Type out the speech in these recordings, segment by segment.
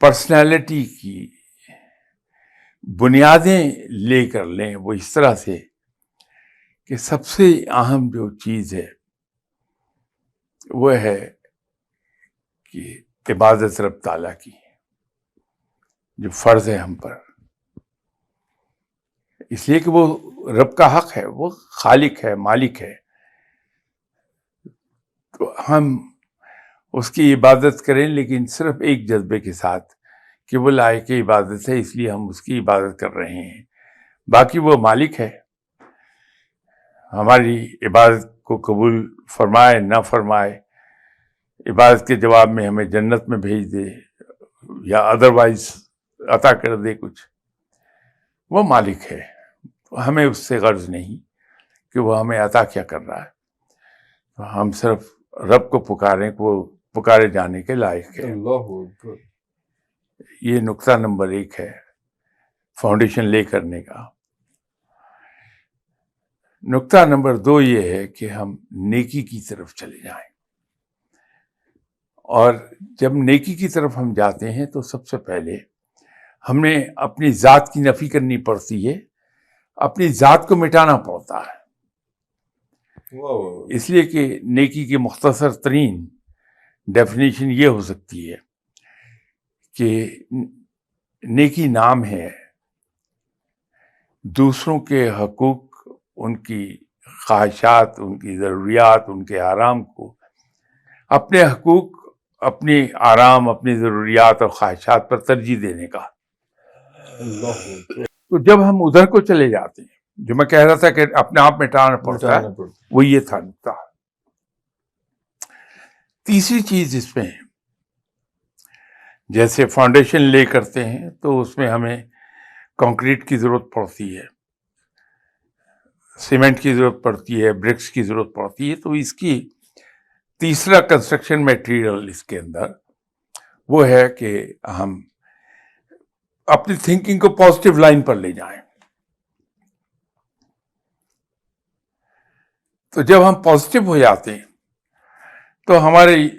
Personality کی بنیادیں لے کر لیں وہ اس طرح سے کہ سب سے اہم جو چیز ہے وہ ہے کہ عبادت رب تعالیٰ کی جو فرض ہے ہم پر، اس لیے کہ وہ رب کا حق ہے، وہ خالق ہے، مالک ہے، تو ہم اس کی عبادت کریں، لیکن صرف ایک جذبے کے ساتھ کہ وہ لائق عبادت ہے اس لیے ہم اس کی عبادت کر رہے ہیں، باقی وہ مالک ہے، ہماری عبادت کو قبول فرمائے نہ فرمائے، عبادت کے جواب میں ہمیں جنت میں بھیج دے یا ادروائز عطا کر دے کچھ، وہ مالک ہے، ہمیں اس سے غرض نہیں کہ وہ ہمیں عطا کیا کر رہا ہے، ہم صرف رب کو پکاریں کہ وہ پکارے جانے کے لائق ہے۔ اللہ اکبر۔ یہ نقطہ نمبر 1 ہے فاؤنڈیشن لے کرنے کا۔ نقطہ نمبر 2 یہ ہے کہ ہم نیکی کی طرف چلے جائیں، اور جب نیکی کی طرف ہم جاتے ہیں تو سب سے پہلے ہمیں اپنی ذات کی نفی کرنی پڑتی ہے، اپنی ذات کو مٹانا پڑتا ہے، اس لیے کہ نیکی کی مختصر ترین ڈیفینیشن یہ ہو سکتی ہے کہ نیکی نام ہے دوسروں کے حقوق، ان کی خواہشات، ان کی ضروریات، ان کے آرام کو، اپنے حقوق، اپنی آرام، اپنی ضروریات اور خواہشات پر ترجیح دینے کا۔ تو جب ہم ادھر کو چلے جاتے ہیں، جو میں کہہ رہا تھا کہ اپنے آپ مٹانا پڑتا ہے، وہ یہ تھا نقطہ۔ تیسری چیز اس میں جیسے فاؤنڈیشن لے کرتے ہیں تو اس میں ہمیں کنکریٹ کی ضرورت پڑتی ہے، سیمنٹ کی ضرورت پڑتی ہے، برکس کی ضرورت پڑتی ہے، تو اس کی تیسرا کنسٹرکشن میٹیریل اس کے اندر وہ ہے کہ ہم اپنی تھنکنگ کو پازیٹیو لائن پر لے جائیں۔ تو جب ہم پازیٹیو ہو جاتے ہیں تو ہماری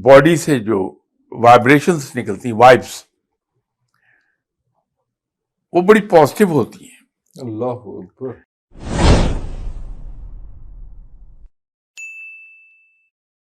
باڈی سے جو وائبریشنز نکلتی ہیں، وائبس، وہ بڑی پازیٹیو ہوتی ہیں۔ اللہ اکبر۔